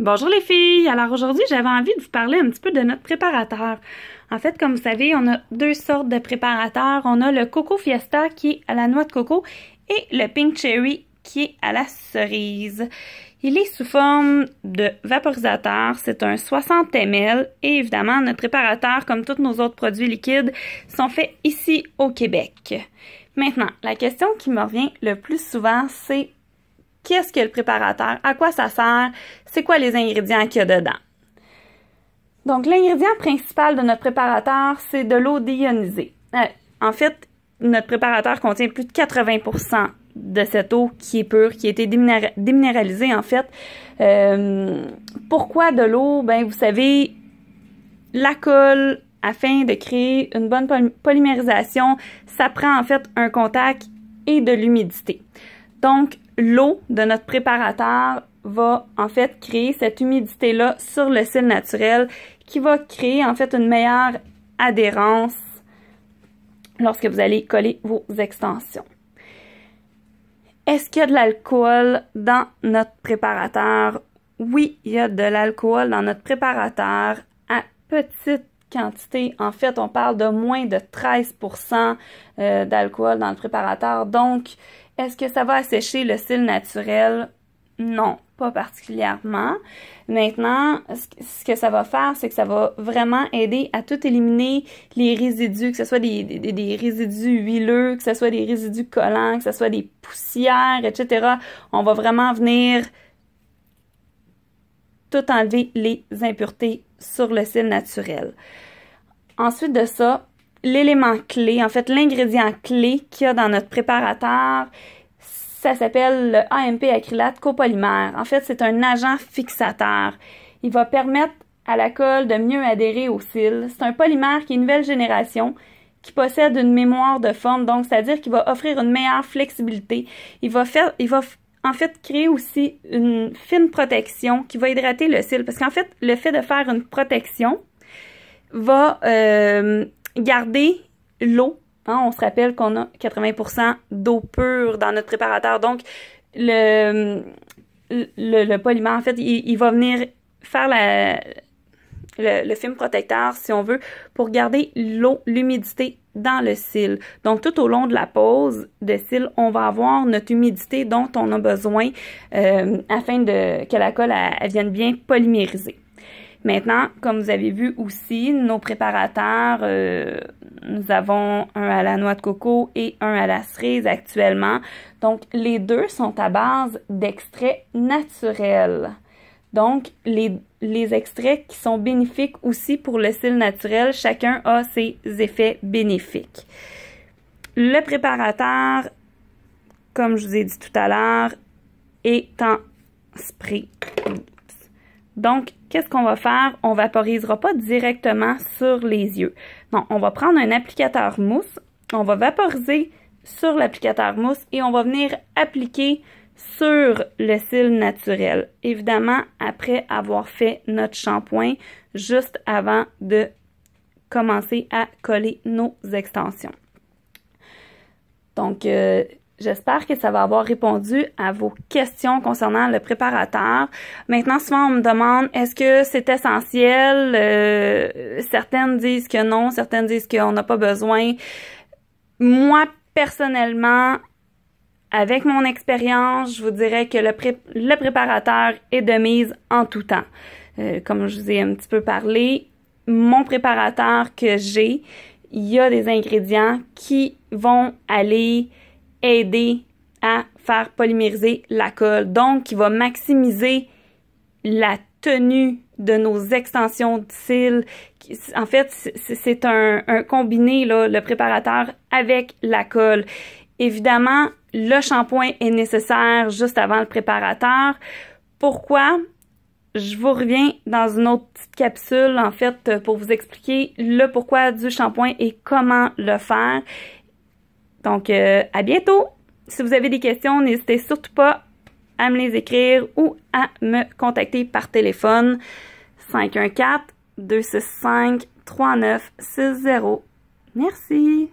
Bonjour les filles! Alors aujourd'hui, j'avais envie de vous parler un petit peu de notre préparateur. En fait, comme vous savez, on a deux sortes de préparateurs. On a le Coco Fiesta qui est à la noix de coco et le Pink Cherry qui est à la cerise. Il est sous forme de vaporisateur, c'est un 60 ml et évidemment, notre préparateur, comme tous nos autres produits liquides, sont faits ici au Québec. Maintenant, la question qui me revient le plus souvent, c'est qu'est-ce que le préparateur? À quoi ça sert? C'est quoi les ingrédients qu'il y a dedans? Donc, l'ingrédient principal de notre préparateur, c'est de l'eau déionisée. En fait, notre préparateur contient plus de 80% de cette eau qui est pure, qui a été déminéralisée, en fait. Pourquoi de l'eau? Ben, vous savez, la colle, afin de créer une bonne polymérisation, ça prend en fait un contact et de l'humidité. Donc, l'eau de notre préparateur va en fait créer cette humidité-là sur le cil naturel qui va créer en fait une meilleure adhérence lorsque vous allez coller vos extensions. Est-ce qu'il y a de l'alcool dans notre préparateur? Oui, il y a de l'alcool dans notre préparateur à petite quantité. En fait, on parle de moins de 13% d'alcool dans le préparateur. Donc, est-ce que ça va assécher le cil naturel? Non, pas particulièrement. Maintenant, ce que ça va faire, c'est que ça va vraiment aider à tout éliminer les résidus, que ce soit des résidus huileux, que ce soit des résidus collants, que ce soit des poussières, etc. On va vraiment venir tout enlever les impuretés sur le cil naturel. Ensuite de ça, l'élément clé, en fait l'ingrédient clé qu'il y a dans notre préparateur, ça s'appelle le AMP acrylate copolymère. En fait, c'est un agent fixateur. Il va permettre à la colle de mieux adhérer au cil. C'est un polymère qui est une nouvelle génération, qui possède une mémoire de forme, donc c'est-à-dire qu'il va offrir une meilleure flexibilité. Il va en fait créer aussi une fine protection qui va hydrater le cil. Parce qu'en fait, le fait de faire une protection va garder l'eau. Hein, on se rappelle qu'on a 80% d'eau pure dans notre préparateur. Donc, le polymère, en fait, il va venir faire le film protecteur, si on veut, pour garder l'eau, l'humidité dans le cil. Donc, tout au long de la pose de cil, on va avoir notre humidité dont on a besoin afin que la colle elle vienne bien polymériser. Maintenant, comme vous avez vu aussi, nos préparateurs, nous avons un à la noix de coco et un à la cerise actuellement. Donc, les deux sont à base d'extraits naturels. Donc, les extraits qui sont bénéfiques aussi pour le cil naturel, chacun a ses effets bénéfiques. Le préparateur, comme je vous ai dit tout à l'heure, est en spray. Donc, qu'est-ce qu'on va faire? On vaporisera pas directement sur les yeux. Non, on va prendre un applicateur mousse, on va vaporiser sur l'applicateur mousse et on va venir appliquer sur le cil naturel. Évidemment, après avoir fait notre shampoing, juste avant de commencer à coller nos extensions. Donc, j'espère que ça va avoir répondu à vos questions concernant le préparateur. Maintenant, souvent, on me demande, est-ce que c'est essentiel? Certaines disent que non, certaines disent qu'on n'a pas besoin. Moi, personnellement, avec mon expérience, je vous dirais que le préparateur est de mise en tout temps. Comme je vous ai un petit peu parlé, mon préparateur que j'ai, il y a des ingrédients qui vont aller aider à faire polymériser la colle. Donc, qui va maximiser la tenue de nos extensions de cils. En fait, c'est un combiné, là, le préparateur avec la colle. Évidemment, le shampoing est nécessaire juste avant le préparateur. Pourquoi? Je vous reviens dans une autre petite capsule, en fait, pour vous expliquer le pourquoi du shampoing et comment le faire. Donc, à bientôt! Si vous avez des questions, n'hésitez surtout pas à me les écrire ou à me contacter par téléphone 514-265-3960. Merci!